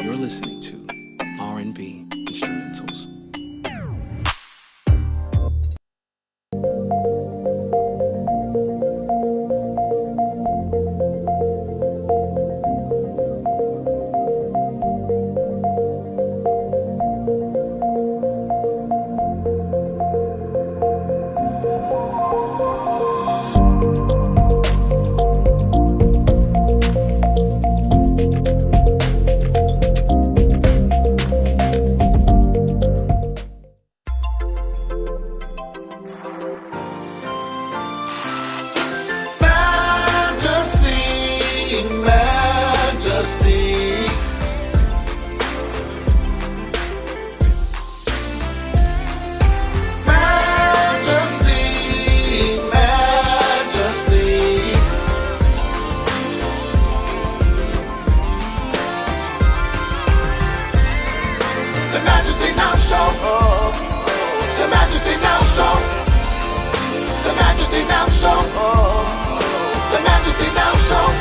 You're listening to R&B Instrumentals. Majesty. The Majesty Now Show. The Majesty Now Show. The Majesty Now Show. The Majesty Now Show.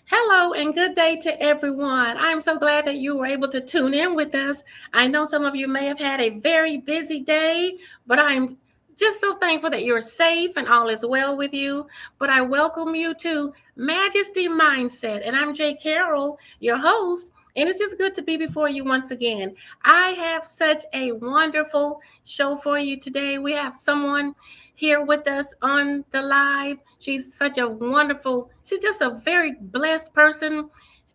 Hello and good day to everyone. I am so glad that you were able to tune in with us. I know some of you may have had a very busy day, but I'm just so thankful that you're safe and all is well with you. But I welcome you to Majesty Mindset, and I'm Jay Carroll, your host, and it's just good to be before you once again. I have such a wonderful show for you today. We have someone here with us on the live. She's just a very blessed person.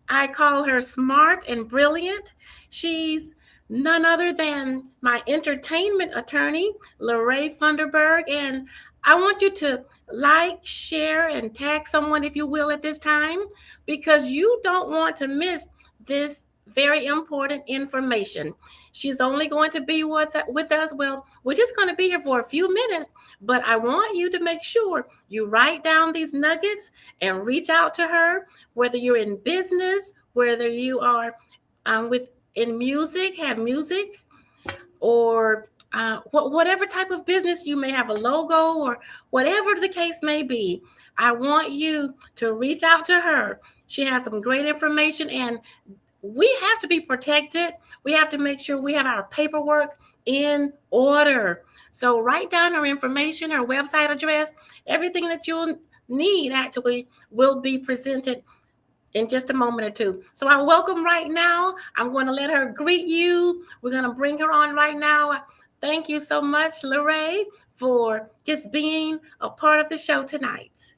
I call her smart and brilliant. She's none other than my entertainment attorney, Lorraine Funderburg. And I want you to like, share, and tag someone, if you will, at this time, because you don't want to miss this very important information. She's only going to be with us. Well, we're just going to be here for a few minutes, but I want you to make sure you write down these nuggets and reach out to her, whether you're in business, whether you are in music, have music, or whatever type of business you may have, a logo or whatever the case may be. I want you to reach out to her. She has some great information, and we have to be protected. We have to make sure we have our paperwork in order. So write down her information, her website address, everything that you'll need actually will be presented in just a moment or two. So I welcome right now. I'm going to let her greet you. We're going to bring her on right now. Thank you so much, Lorraine, for just being a part of the show tonight.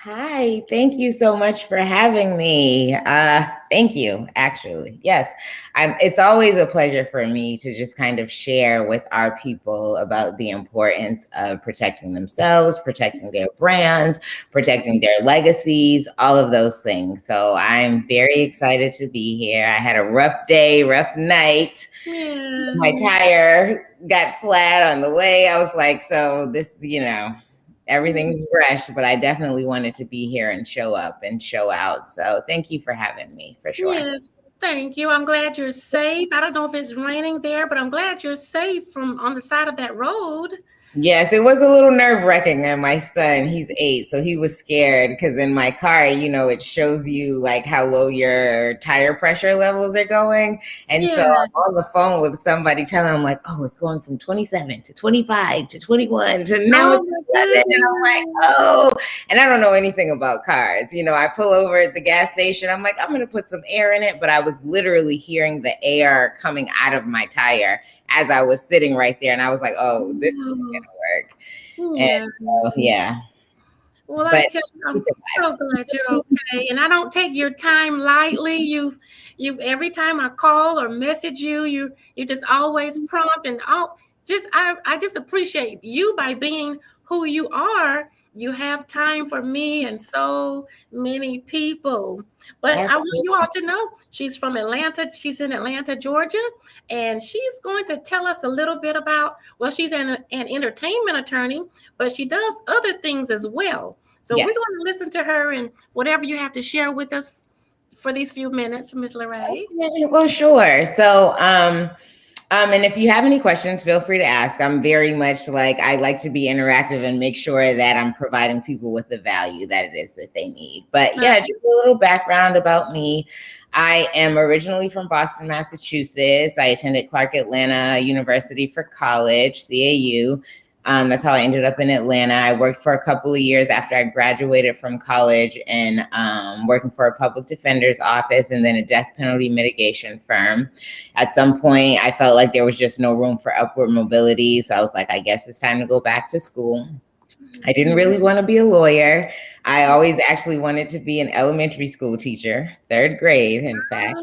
Hi, thank you so much for having me. Thank you, actually. Yes, it's always a pleasure for me to just kind of share with our people about the importance of protecting themselves, protecting their brands, protecting their legacies, all of those things. So I'm very excited to be here. I had a rough day, rough night. Yes. My tire got flat on the way. I was like, so this, everything's fresh, but I definitely wanted to be here and show up and show out. So thank you for having me, for sure. Yes, thank you. I'm glad you're safe. I don't know if it's raining there, but I'm glad you're safe from on the side of that road. Yes, it was a little nerve-wracking. And my son, he's 8, so he was scared because in my car, it shows you like how low your tire pressure levels are going. And so I'm on the phone with somebody telling him like, oh, it's going from 27 to 25 to 21 to now it's 11. And I'm like, oh, and I don't know anything about cars. I pull over at the gas station. I'm like, I'm going to put some air in it. But I was literally hearing the air coming out of my tire as I was sitting right there. And I was like, oh, this is going to work. Yes. And yeah. Well, I tell you, I'm so glad you're okay. And I don't take your time lightly. You every time I call or message you, you're just always prompt and I just appreciate you by being who you are. You have time for me and so many people. But I want you all to know she's from Atlanta. She's in Atlanta, Georgia. And she's going to tell us a little bit about, well, she's an entertainment attorney, but she does other things as well. So Yes. we're going to listen to her and whatever you have to share with us for these few minutes, Miss Lorraine. Okay, well, sure. So, and if you have any questions, feel free to ask. I'm very much I like to be interactive and make sure that I'm providing people with the value that it is that they need. But yeah, just a little background about me. I am originally from Boston, Massachusetts. I attended Clark Atlanta University for college, CAU. That's how I ended up in Atlanta. I worked for a couple of years after I graduated from college and working for a public defender's office and then a death penalty mitigation firm. At some point, I felt like there was just no room for upward mobility. So I was like, I guess it's time to go back to school. I didn't really want to be a lawyer. I always actually wanted to be an elementary school teacher, 3rd grade, in fact.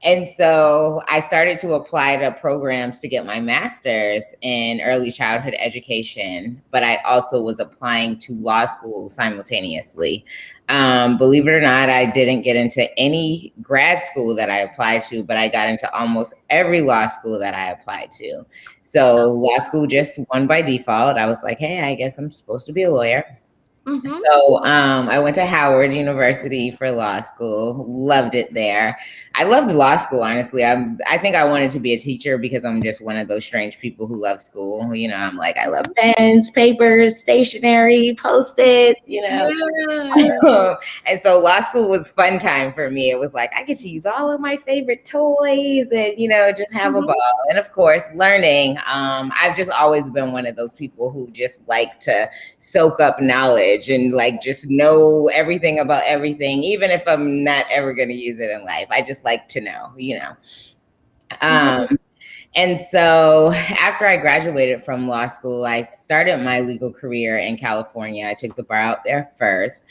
And so I started to apply to programs to get my master's in early childhood education, but I also was applying to law school simultaneously. Believe it or not, I didn't get into any grad school that I applied to, but I got into almost every law school that I applied to. So law school just won by default. I was like, hey, I guess I'm supposed to be a lawyer. Mm-hmm. So I went to Howard University for law school. Loved it there. I loved law school, honestly. I think I wanted to be a teacher because I'm just one of those strange people who love school. You know, I'm like, I love pens, papers, stationery, Post-its, you know. Yeah. And so law school was fun time for me. It was like, I get to use all of my favorite toys and, you know, just have a ball. And of course, learning. I've just always been one of those people who just like to soak up knowledge and just know everything about everything, even if I'm not ever going to use it in life. I just like to know, you know. And so after I graduated from law school, I started my legal career in California. I took the bar out there first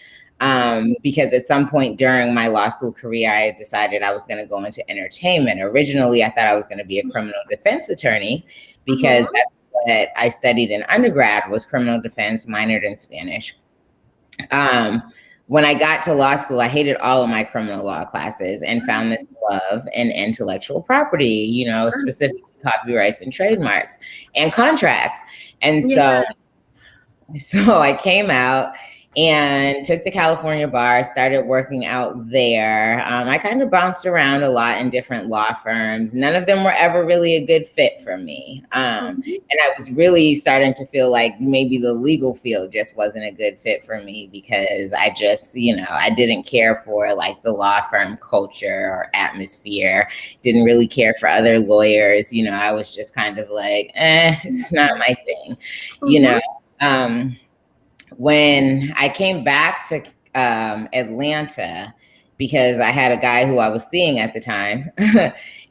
because at some point during my law school career, I decided I was going to go into entertainment. Originally, I thought I was going to be a criminal defense attorney because that's what I studied in undergrad, was criminal defense, minored in Spanish. When I got to law school, I hated all of my criminal law classes and found this love in intellectual property, you know, specifically copyrights and trademarks and contracts. And so I came out and took the California bar, started working out there. I kind of bounced around a lot in different law firms. None of them were ever really a good fit for me. And I was really starting to feel like maybe the legal field just wasn't a good fit for me because I just, you know, I didn't care for the law firm culture or atmosphere, didn't really care for other lawyers. You know, I was just kind of like, it's not my thing, you know. When I came back to Atlanta, because I had a guy who I was seeing at the time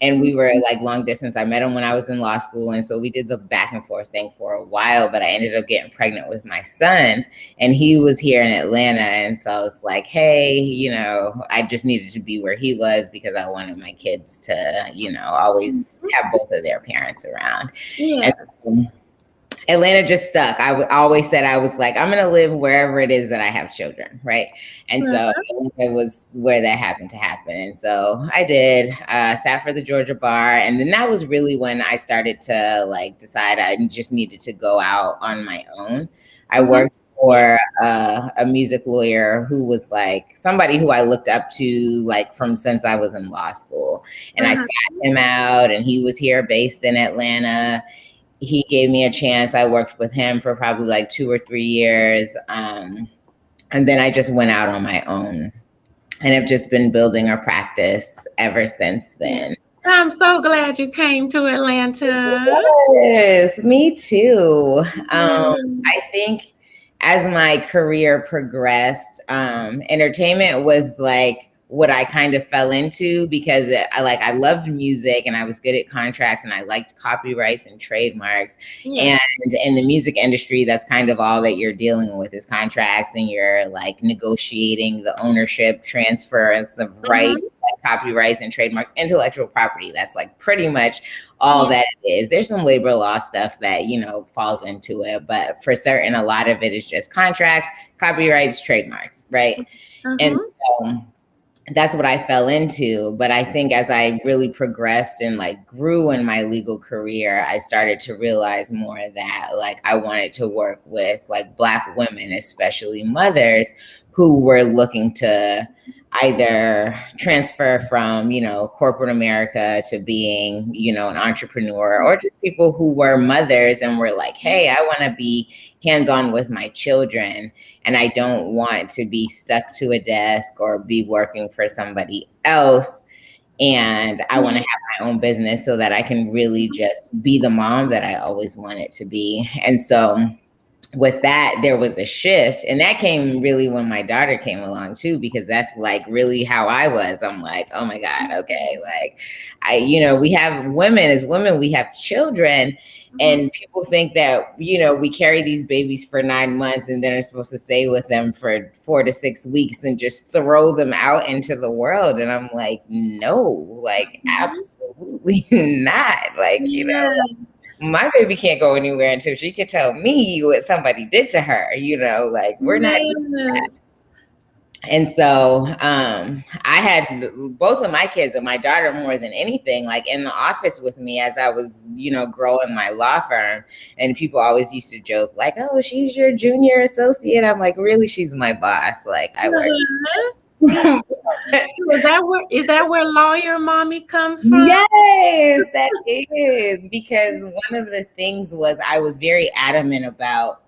and we were long distance. I met him when I was in law school. And so we did the back and forth thing for a while, but I ended up getting pregnant with my son and he was here in Atlanta. And so I was like, hey, you know, I just needed to be where he was because I wanted my kids to, you know, always have both of their parents around. Yeah. And so Atlanta just stuck. I always said I was like, I'm going to live wherever it is that I have children, right? And so it was where that happened to happen. And so I did, sat for the Georgia bar. And then that was really when I started to decide I just needed to go out on my own. I worked for a music lawyer who was somebody who I looked up to from since I was in law school. And I sat him out and he was here based in Atlanta. He gave me a chance. I worked with him for probably 2 or 3 years. And then I just went out on my own and have just been building a practice ever since then. I'm so glad you came to Atlanta. Yes, me too. I think as my career progressed, entertainment was what I kind of fell into because I loved music and I was good at contracts and I liked copyrights and trademarks. And in the music industry, that's kind of all that you're dealing with is contracts and you're negotiating the ownership, transference of rights, copyrights and trademarks, intellectual property. That's pretty much all that it is. There's some labor law stuff that, you know, falls into it, but for certain, a lot of it is just contracts, copyrights, trademarks, right? And so that's what I fell into. But I think as I really progressed and like grew in my legal career, I started to realize more that like I wanted to work with like Black women, especially mothers who were looking to either transfer from, you know, corporate America to being, you know, an entrepreneur, or just people who were mothers and were like, hey, I want to be hands-on with my children, and I don't want to be stuck to a desk or be working for somebody else. And I want to have my own business so that I can really just be the mom that I always wanted to be. And so with that, there was a shift. And that came really when my daughter came along too, because that's like really how I was. I'm like, oh my God, okay. Like we have women, as women, we have children. And people think that, we carry these babies for 9 months and then are supposed to stay with them for 4 to 6 weeks and just throw them out into the world. And I'm like, no, like, absolutely not. Like, my baby can't go anywhere until she can tell me what somebody did to her, like we're not doing that. And so I had both of my kids and my daughter more than anything, like in the office with me as I was, growing my law firm. And people always used to joke like, oh, she's your junior associate. I'm like, really? She's my boss. Like I work. Is that where lawyer mommy comes from? Yes, that is, because one of the things was I was very adamant about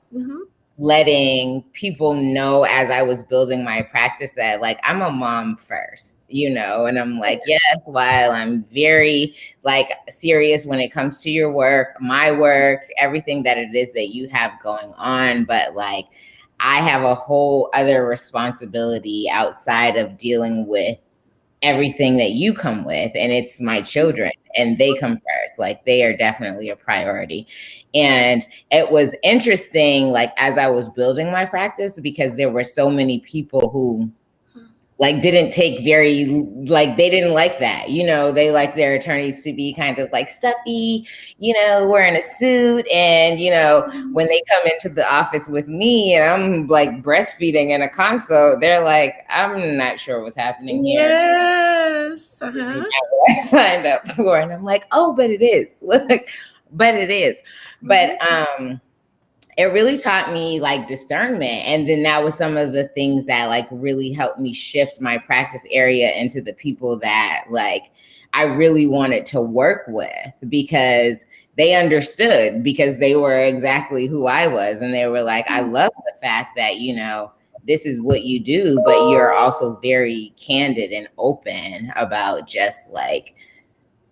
letting people know as I was building my practice that like I'm a mom first, and I'm like, yes, while I'm very like serious when it comes to your work, my work, everything that it is that you have going on, but like I have a whole other responsibility outside of dealing with everything that you come with, and it's my children, and they come first. Like they are definitely a priority. And it was interesting, like as I was building my practice, because there were so many people who like didn't take very, like they didn't like that, they like their attorneys to be kind of like stuffy, wearing a suit, and when they come into the office with me and I'm like breastfeeding in a consult, they're like, I'm not sure what's happening here. Yes. I signed up for, and I'm like, oh, but it is. Look, but it is. But it really taught me like discernment. And then that was some of the things that like really helped me shift my practice area into the people that like I really wanted to work with, because they understood, because they were exactly who I was. And they were like, I love the fact that, this is what you do, but you're also very candid and open about just like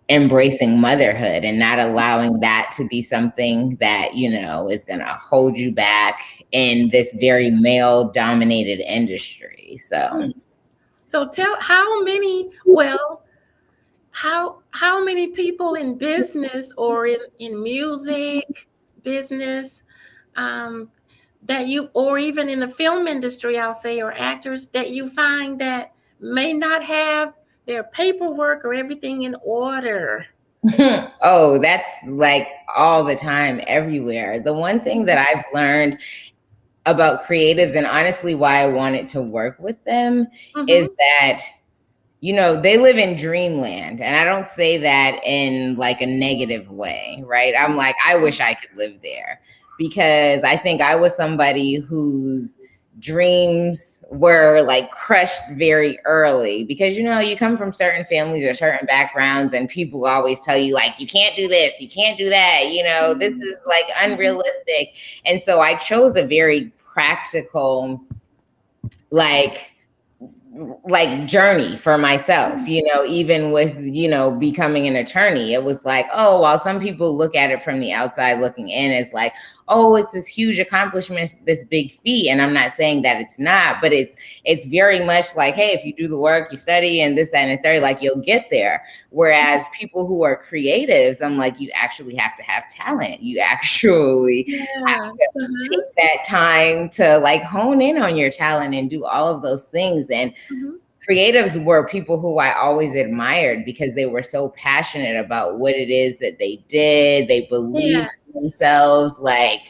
embracing motherhood and not allowing that to be something that, is going to hold you back in this very male dominated industry. So tell how many people in business or in music business, that you, or even in the film industry, I'll say, or actors that you find that may not have their paperwork or everything in order? Oh, that's like all the time, everywhere. The one thing that I've learned about creatives, and honestly why I wanted to work with them, is that, they live in dreamland. And I don't say that in like a negative way, right? I'm like, I wish I could live there, because I think I was somebody whose dreams were like crushed very early, because you come from certain families or certain backgrounds, and people always tell you like, you can't do this, you can't do that, this is like unrealistic. And so I chose a very practical like journey for myself, even with, becoming an attorney. It was like, oh, while some people look at it from the outside looking in, it's like, oh, it's this huge accomplishment, this big feat. And I'm not saying that it's not, but it's very much like, hey, if you do the work, you study and this, that, and the third, like you'll get there. Whereas people who are creatives, I'm like, you actually have to have talent. You actually have to take that time to like hone in on your talent and do all of those things. And creatives were people who I always admired, because they were so passionate about what it is that they did. They believed in themselves. Like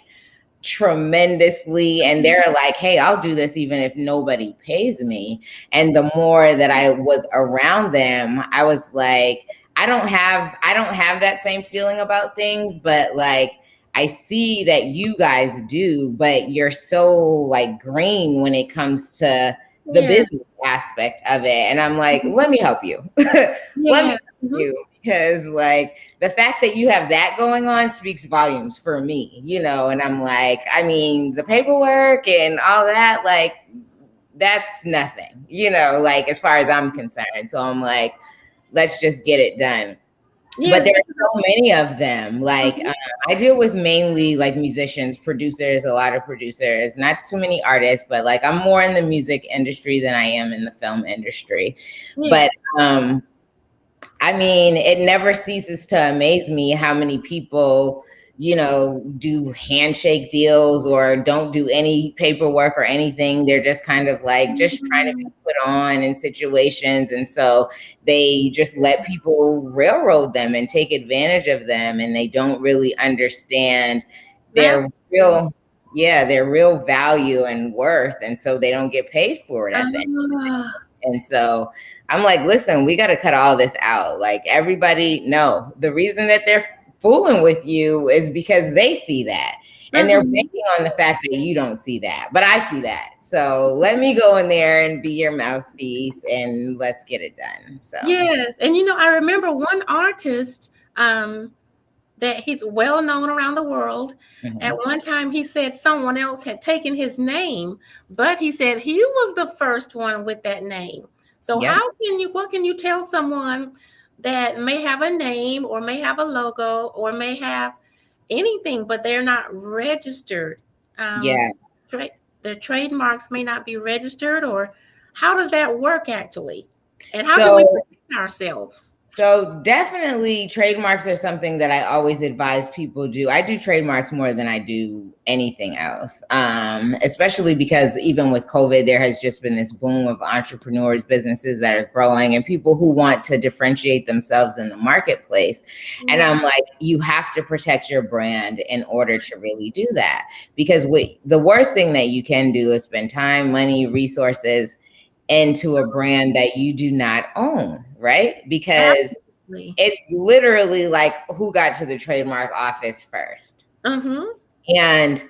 tremendously, and they're like, hey, I'll do this even if nobody pays me. And the more that I was around them, I was like, I don't have that same feeling about things, but like I see that you guys do, but you're so like green when it comes to the business aspect of it. And I'm like, let me help you. Let me help you, because like the fact that you have that going on speaks volumes for me, you know. And I'm like, I mean, the paperwork and all that, like that's nothing, you know, like as far as I'm concerned. So I'm like, let's just get it done. But there are so many of them. Like I deal with mainly like musicians, producers, a lot of producers, not too many artists, but like I'm more in the music industry than I am in the film industry. But I mean, it never ceases to amaze me how many people, you know, do handshake deals or don't do any paperwork or anything. They're just kind of like just trying to be put on in situations. And so they just let people railroad them and take advantage of them. And they don't really understand their real value and worth. And so they don't get paid for it at the end of the day. And so I'm like, listen, we got to cut all this out. Like everybody, no, the reason that they're fooling with you is because they see that. And they're banking on the fact that you don't see that. But I see that. So let me go in there and be your mouthpiece and let's get it done. So yes. And you know, I remember one artist that he's well known around the world. At one time, he said someone else had taken his name, but he said he was the first one with that name. So what can you tell someone that may have a name or may have a logo or may have anything, but they're not registered? Their trademarks may not be registered, or how does that work actually? And how can we protect ourselves? So definitely trademarks are something that I always advise people do. I do trademarks more than I do anything else, especially because even with COVID, there has just been this boom of entrepreneurs, businesses that are growing and people who want to differentiate themselves in the marketplace. And I'm like, you have to protect your brand in order to really do that. Because the worst thing that you can do is spend time, money, resources into a brand that you do not own, right? Because it's literally like who got to the trademark office first. And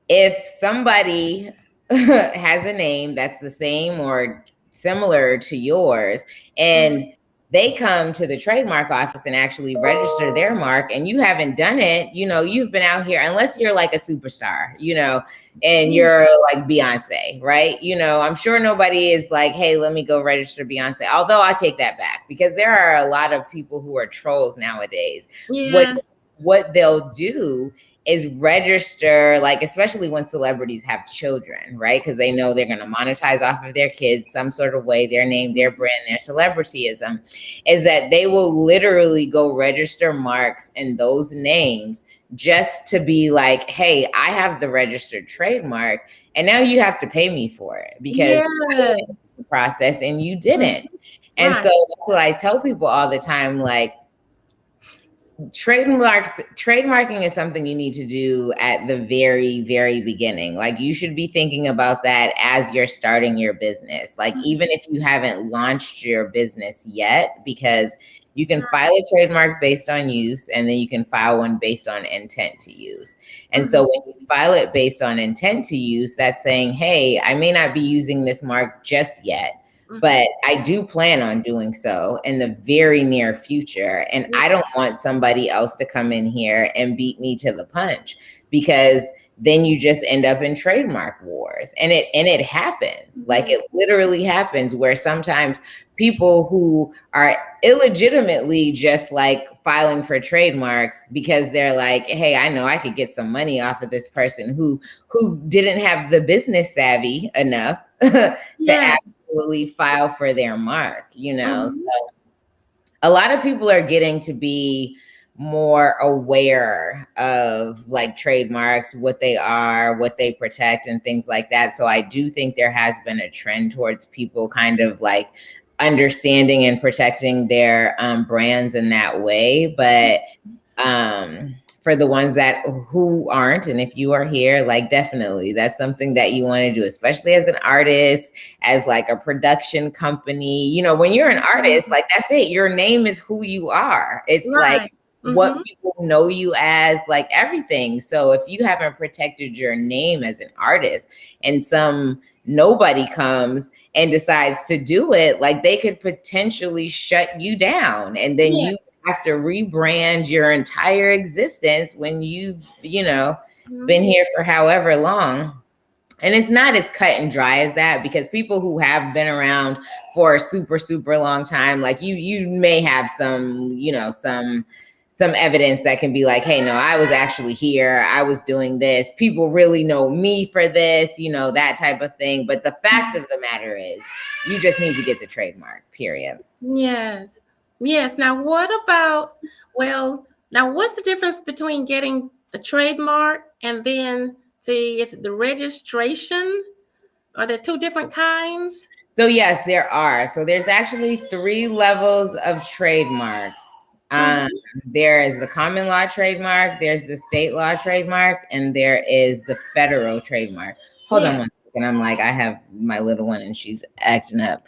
if somebody has a name that's the same or similar to yours, and they come to the trademark office and actually register their mark, and you haven't done it, you know, you've been out here, unless you're like a superstar, you know, and you're like Beyonce, right? You know, I'm sure nobody is like, hey, let me go register Beyonce. Although I take that back, because there are a lot of people who are trolls nowadays. What they'll do is register, like, especially when celebrities have children, right? Because they know they're going to monetize off of their kids some sort of way, their name, their brand, their celebrityism, is that they will literally go register marks and those names just to be like, hey, I have the registered trademark and now you have to pay me for it because it's the process and you didn't. And so that's what I tell people all the time, like, trademarking is something you need to do at the very, very beginning. Like you should be thinking about that as you're starting your business. Like even if you haven't launched your business yet, because you can file a trademark based on use and then you can file one based on intent to use. And so when you file it based on intent to use, that's saying, hey, I may not be using this mark just yet, but I do plan on doing so in the very near future. And I don't want somebody else to come in here and beat me to the punch, because then you just end up in trademark wars. And it happens. Like it literally happens, where sometimes people who are illegitimately just like filing for trademarks because they're like, hey, I know I could get some money off of this person who didn't have the business savvy enough to actually file for their mark, you know. So a lot of people are getting to be more aware of like trademarks, what they are, what they protect, and things like that. So I do think there has been a trend towards people kind of like understanding and protecting their brands in that way. But for the ones that who aren't, and if you are here, like definitely that's something that you want to do, especially as an artist, as like a production company. You know, when you're an artist, like that's it. Your name is who you are. It's Right. like what people know you as, like everything. So if you haven't protected your name as an artist and some nobody comes and decides to do it, like they could potentially shut you down, and then you have to rebrand your entire existence when you've, you know, been here for however long. And it's not as cut and dry as that, because people who have been around for a super, super long time, like you may have some, you know, some evidence that can be like, hey, no, I was actually here. I was doing this. People really know me for this, you know, that type of thing. But the fact of the matter is, you just need to get the trademark, period. Yes. Yes. Now, what about, now what's the difference between getting a trademark and then is it the registration? Are there two different kinds? So yes, there are. So there's actually 3 levels of trademarks. There is the common law trademark, there's the state law trademark, and there is the federal trademark. Hold on one second. I'm like, I have my little one and she's acting up.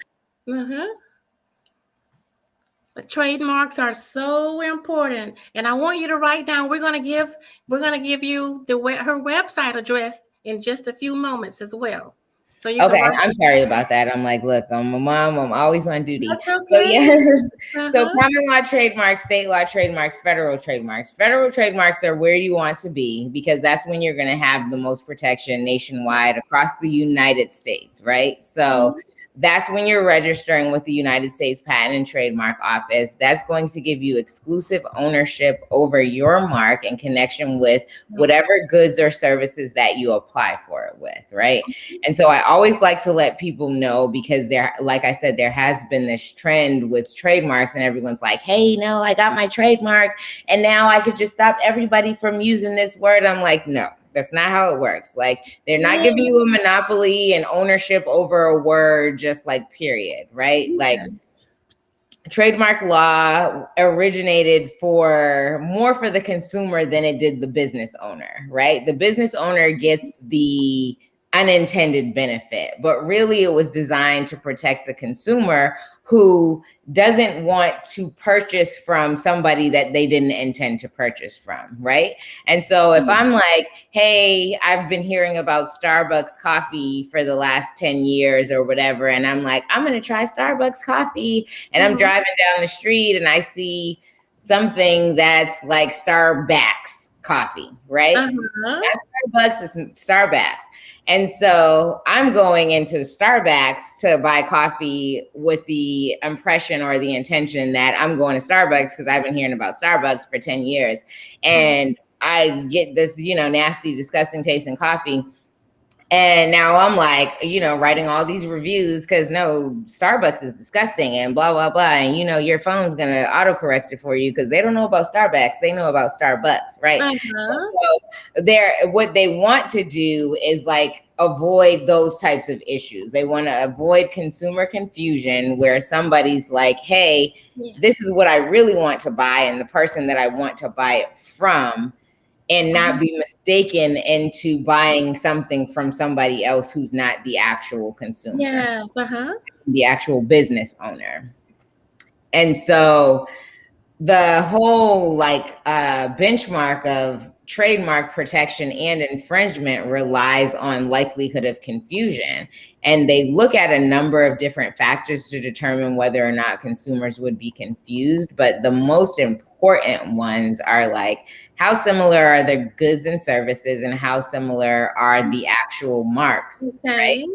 But trademarks are so important, and I want you to write down. We're gonna give you her website address in just a few moments as well. So you okay, I'm sorry about that. I'm like, look, I'm a mom. I'm always on duty. That's okay. So yes, so common law trademarks, state law trademarks, federal trademarks. Federal trademarks are where you want to be, because that's when you're going to have the most protection nationwide across the United States, right? So that's when you're registering with the United States Patent and Trademark Office. That's going to give you exclusive ownership over your mark in connection with whatever goods or services that you apply for it with, right? And so I always like to let people know, because there, like I said, there has been this trend with trademarks, and everyone's like, hey, no, I got my trademark and now I could just stop everybody from using this word. I'm like, no. That's not how it works. Like, they're not giving you a monopoly and ownership over a word, just like period, right? Like, trademark law originated more for the consumer than it did the business owner, right? The business owner gets the unintended benefit, but really it was designed to protect the consumer who doesn't want to purchase from somebody that they didn't intend to purchase from, right? And so if I'm like, hey, I've been hearing about Starbucks coffee for the last 10 years or whatever, and I'm like, I'm going to try Starbucks coffee, and I'm driving down the street and I see something that's like Starbucks coffee, right? Not Starbucks, it's Starbucks. And so I'm going into Starbucks to buy coffee with the impression or the intention that I'm going to Starbucks because I've been hearing about Starbucks for 10 years. And I get this, you know, nasty, disgusting tasting coffee. And now I'm like, you know, writing all these reviews because no, Starbucks is disgusting and blah, blah, blah. And, you know, your phone's going to autocorrect it for you because they don't know about Starbucks. They know about Starbucks, right? So what they want to do is like avoid those types of issues. They want to avoid consumer confusion where somebody's like, hey, this is what I really want to buy, and the person that I want to buy it from, and not be mistaken into buying something from somebody else who's not the actual consumer, the actual business owner. And so the whole like benchmark of trademark protection and infringement relies on likelihood of confusion. And they look at a number of different factors to determine whether or not consumers would be confused. But the most important ones are like, how similar are the goods and services, and how similar are the actual marks, right?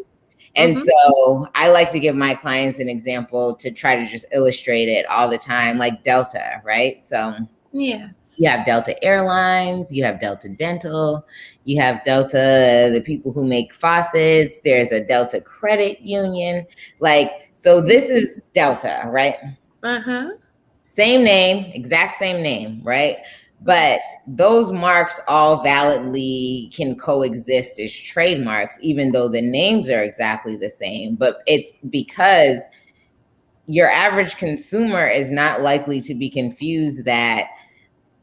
And so I like to give my clients an example to try to just illustrate it all the time, like Delta, right? So you have Delta Airlines, you have Delta Dental, you have Delta, the people who make faucets, there's a Delta Credit Union. Like, so this is Delta, right? Same name, exact same name, right? But those marks all validly can coexist as trademarks, even though the names are exactly the same. But it's because your average consumer is not likely to be confused that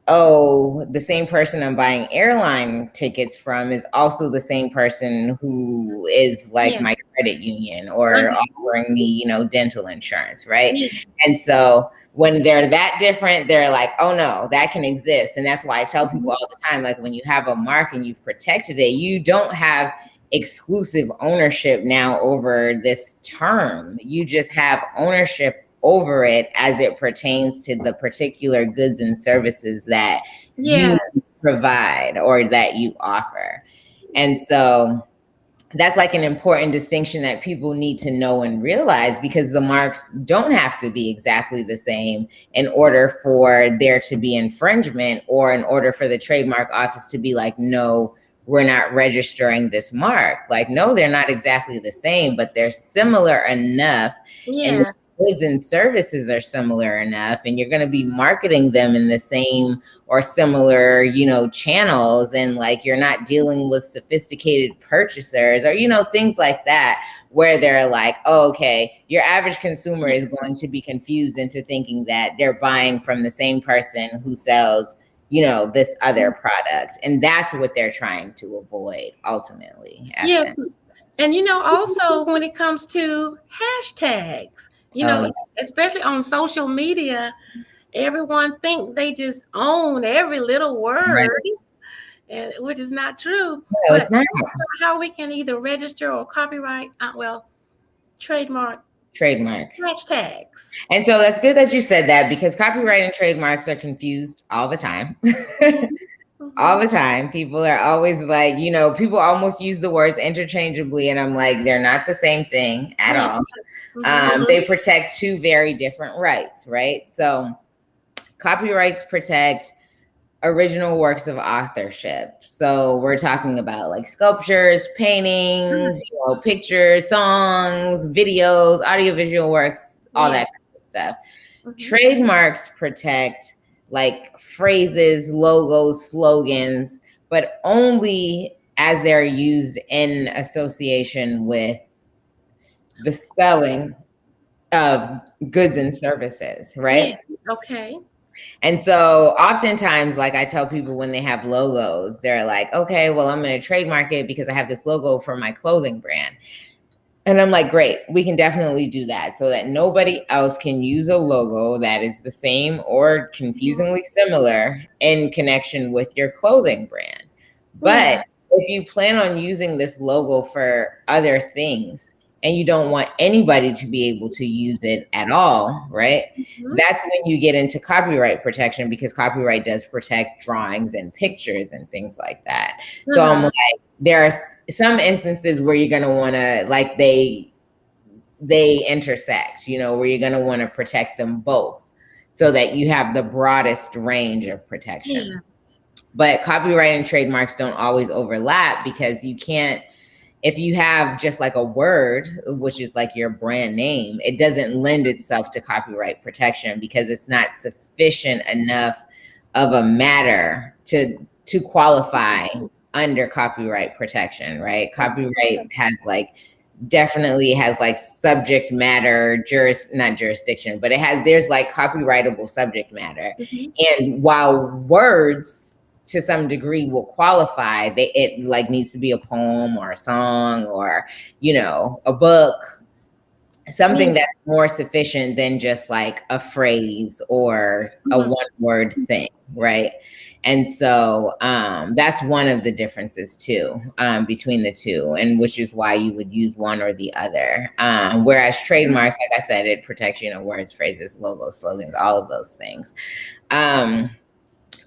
oh, the same person I'm buying airline tickets from is also the same person who is like Yeah. my credit union or offering me, you know, dental insurance, right? Yeah. And so when they're that different, they're like, oh no, that can exist. And that's why I tell people all the time, like when you have a mark and you've protected it, you don't have exclusive ownership now over this term. You just have ownership over it as it pertains to the particular goods and services that Yeah. you provide or that you offer. And so that's like an important distinction that people need to know and realize, because the marks don't have to be exactly the same in order for there to be infringement, or in order for the trademark office to be like, no, we're not registering this mark. Like, no, they're not exactly the same, but they're similar enough. And Yeah. goods and services are similar enough, and you're going to be marketing them in the same or similar, you know, channels, and like you're not dealing with sophisticated purchasers or, you know, things like that, where they're like, oh, okay, your average consumer is going to be confused into thinking that they're buying from the same person who sells, you know, this other product. And that's what they're trying to avoid ultimately. Yes. And, you know, also when it comes to hashtags, you know, especially on social media, everyone think they just own every little word, and which is not true. No, But it's not. how we can either register or copyright, trademark hashtags. And so that's good that you said that, because copyright and trademarks are confused all the time. All the time. People are always like, you know, people almost use the words interchangeably, and I'm like, they're not the same thing at all. They protect two very different rights, right? So copyrights protect original works of authorship. So we're talking about like sculptures, paintings, you know, pictures, songs, videos, audiovisual works, all that type of stuff. Trademarks protect like phrases, logos, slogans, but only as they're used in association with the selling of goods and services, right? Yeah. Okay. And so oftentimes, like I tell people when they have logos, they're like, okay, well, I'm going to trademark it because I have this logo for my clothing brand. And I'm like, great, we can definitely do that so that nobody else can use a logo that is the same or confusingly similar in connection with your clothing brand. But if you plan on using this logo for other things and you don't want anybody to be able to use it at all, right? That's when you get into copyright protection, because copyright does protect drawings and pictures and things like that. So I'm like, there are some instances where you're going to want to, like, they intersect, you know, where you're going to want to protect them both so that you have the broadest range of protection. But copyright and trademarks don't always overlap, because you can't, if you have just like a word, which is like your brand name, it doesn't lend itself to copyright protection because it's not sufficient enough of a matter to qualify under copyright protection, right? Copyright has like, definitely has like subject matter, not jurisdiction, but there's like copyrightable subject matter. And while words to some degree will qualify, it like needs to be a poem or a song or, you know, a book, something that's more sufficient than just like a phrase or a one word thing, right? And so that's one of the differences too, between the two, and which is why you would use one or the other. Whereas trademarks, like I said, it protects, you know, words, phrases, logos, slogans, all of those things.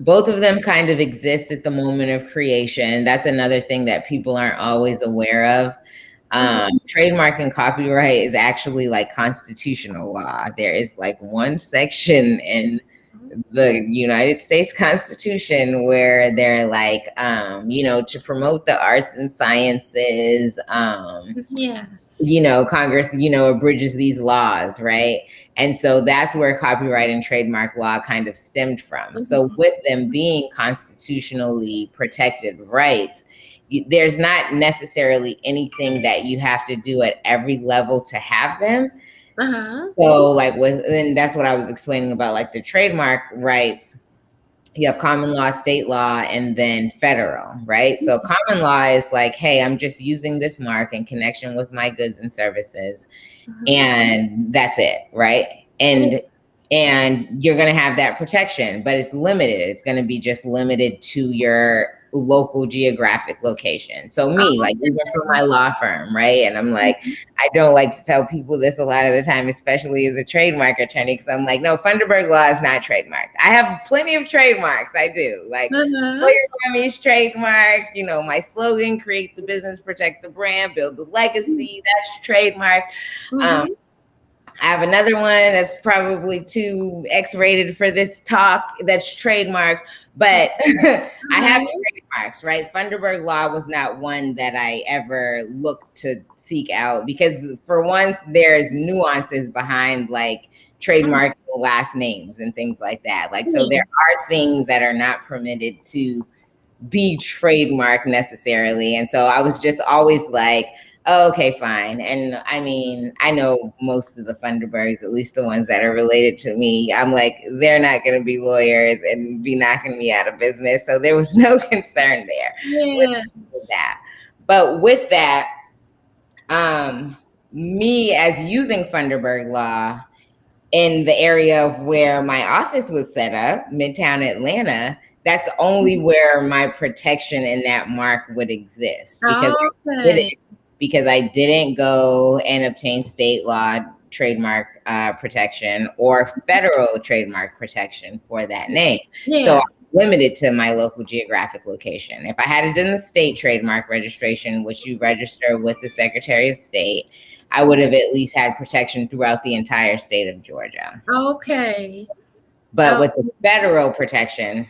Both of them kind of exist at the moment of creation. That's another thing that people aren't always aware of. Trademark and copyright is actually like constitutional law. There is like one section in the United States Constitution where they're like, you know, to promote the arts and sciences, you know, Congress, you know, abridges these laws, right? And so that's where copyright and trademark law kind of stemmed from. So with them being constitutionally protected rights, there's not necessarily anything that you have to do at every level to have them. So like and that's what I was explaining about like the trademark rights. you have common law, state law, and then federal, right? So common law is like, hey, I'm just using this mark in connection with my goods and services, and that's it, right? And you're going to have that protection, but it's limited. It's going to be just limited to your local geographic location. So me, like even for my law firm, right? And I'm like, I don't like to tell people this a lot of the time, especially as a trademark attorney, because I'm like, no, Funderburg law is not trademarked. I have plenty of trademarks. I do. Like Lawyer Mommy's trademark, you know, my slogan, create the business, protect the brand, build the legacy, that's trademarked. I have another one that's probably too X-rated for this talk that's trademarked, but I have trademarks, right? Funderburg law was not one that I ever looked to seek out because for once there's nuances behind like trademark last names and things like that. Like, so there are things that are not permitted to be trademarked necessarily. And so I was just always like, oh, okay, fine. And I mean, I know most of the Funderburgs, at least the ones that are related to me. I'm like, they're not going to be lawyers and be knocking me out of business. So there was no concern there with that. But with that, me as using Funderburg law in the area of where my office was set up, Midtown Atlanta, that's only where my protection in that mark would exist because I didn't go and obtain state law trademark protection or federal trademark protection for that name. So I was limited to my local geographic location. If I had done the state trademark registration, which you register with the Secretary of State, I would have at least had protection throughout the entire state of Georgia. Okay. But with the federal protection,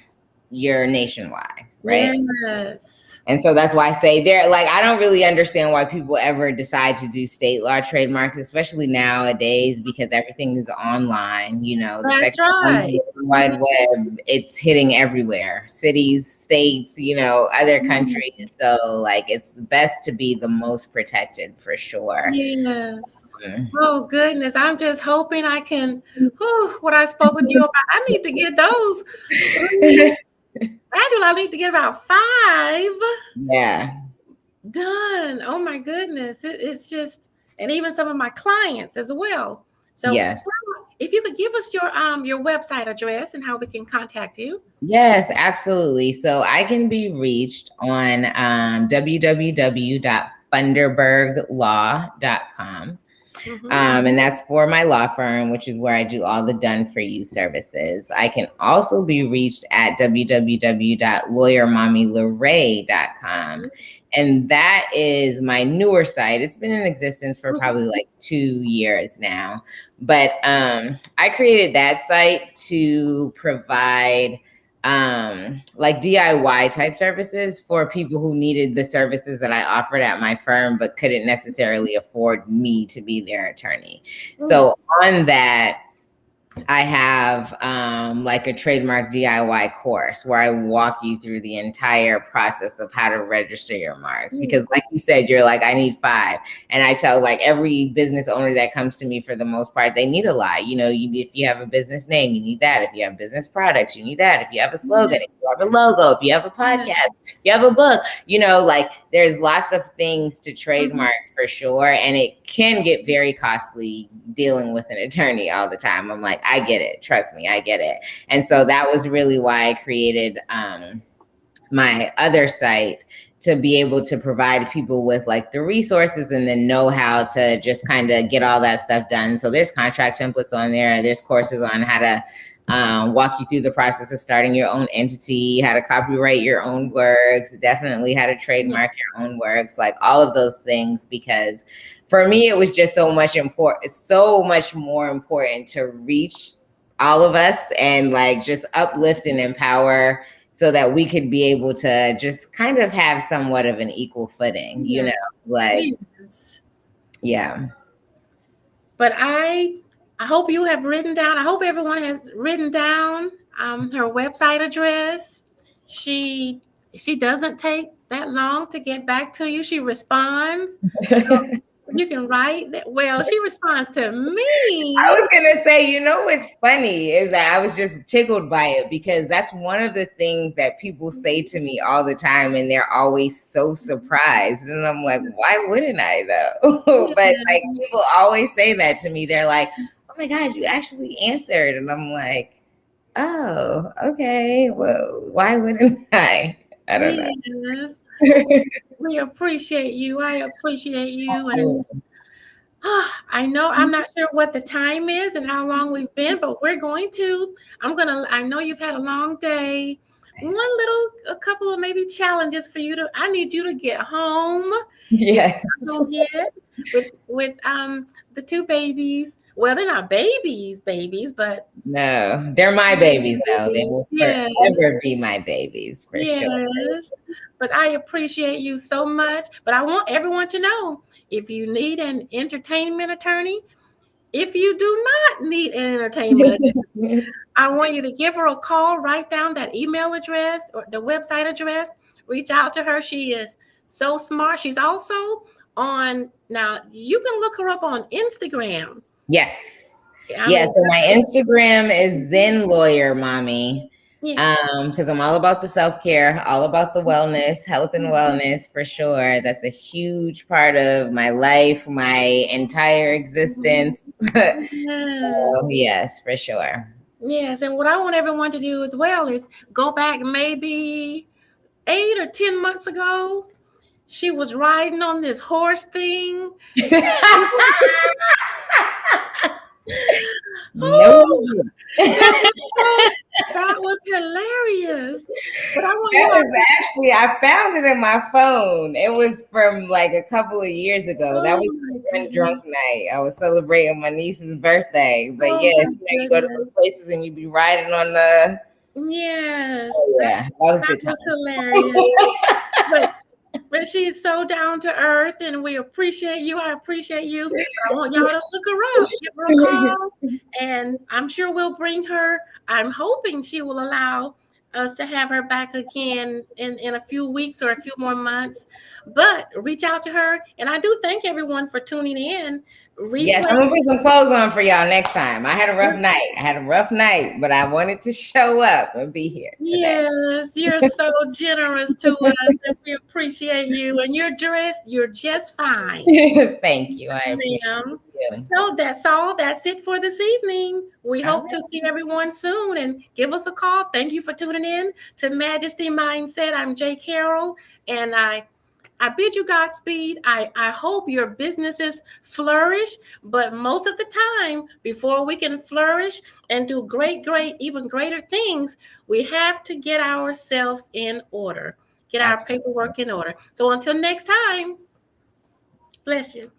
you're nationwide, right? Yes. And so that's why I say there, like, I don't really understand why people ever decide to do state law trademarks, especially nowadays, because everything is online, you know, that's right. The World Wide Web, it's hitting everywhere, cities, states, you know, other countries. So like, it's best to be the most protected for sure. Yes. Oh goodness. I'm just hoping I can, what I spoke with you about, I need to get those. Actually, I need to get about 5. Yeah. Done. Oh my goodness. It's just, and even some of my clients as well. So yes. If you could give us your website address and how we can contact you. Yes, absolutely. So I can be reached on www.funderburglaw.com. And that's for my law firm, which is where I do all the done for you services. I can also be reached at www.lawyermommyleray.com. And that is my newer site. It's been in existence for probably like 2 years now. But I created that site to provide like DIY type services for people who needed the services that I offered at my firm, but couldn't necessarily afford me to be their attorney. So on that, I have like a trademark DIY course where I walk you through the entire process of how to register your marks. Because like you said, you're like, I need 5. And I tell like every business owner that comes to me, for the most part, they need a lot. You know, if you have a business name, you need that. If you have business products, you need that. If you have a slogan, if you have a logo, if you have a podcast, if you have a book, you know, like there's lots of things to trademark for sure. And it can get very costly dealing with an attorney all the time. I'm like, I get it. Trust me, I get it. And so that was really why I created my other site, to be able to provide people with like the resources and then know how to just kind of get all that stuff done. So there's contract templates on there. There's courses on how to walk you through the process of starting your own entity, how to copyright your own works, definitely how to trademark your own works, like all of those things. Because for me, it was just so much more important to reach all of us and like just uplift and empower so that we could be able to just kind of have somewhat of an equal footing, you know, like, yeah. But I hope you have written down, I hope everyone has written down her website address. She doesn't take that long to get back to you. She responds. You can write that. Well, she responds to I me. was gonna say, what's funny is that I was just tickled by it because that's one of the things that people say to me all the time, and they're always so surprised. And I'm like, why wouldn't I though? But like people always say that to me. They're like, oh my God, you actually answered. And I'm like, oh, okay. Well, why wouldn't I? I don't know. Yes. We appreciate you. I appreciate you. And I know I'm not sure what the time is and how long we've been, but I know you've had a long day. A couple of maybe challenges for you I need you to get home. Yes. With the two babies. Well, they're not babies, but No, they're my babies though. They will yes. forever be my babies for sure. Yes. But I appreciate you so much. But I want everyone to know, if you need an entertainment attorney, if you do not need an entertainment attorney, I want you to give her a call, write down that email address or the website address, reach out to her. She is so smart. She's also now you can look her up on Instagram. Yes. So my Instagram is Zen Lawyer Mommy. Because I'm all about the self-care, all about the wellness, health and wellness for sure. That's a huge part of my life, my entire existence. Yes, for sure. Yes, and what I want everyone to do as well is go back maybe 8 or 10 months ago. She was riding on this horse thing. That was hilarious. But I found it in my phone. It was from like a couple of years ago. That was one drunk night. I was celebrating my niece's birthday. But yes, you go to those places and you be riding on the. Yes. That was good time. Hilarious. But she's so down to earth, and we appreciate you. I appreciate you. I want y'all to look her up, give her a call, and I'm sure we'll bring her. I'm hoping she will allow us to have her back again in a few weeks or a few more months. But reach out to her, and I do thank everyone for tuning in. Yes, I'm gonna put some clothes on for y'all next time. I had a rough night, but I wanted to show up and be here today. Yes, you're so generous to us, and we appreciate you. And you're just fine. Thank you. Yes, ma'am. So that's all. That's it for this evening. We hope to see everyone soon, and give us a call. Thank you for tuning in to Majesty Mindset. I'm Jay Carroll, and I bid you Godspeed. I hope your businesses flourish, but most of the time, before we can flourish and do great, even greater things, we have to get ourselves in order, get our paperwork in order. So until next time, bless you.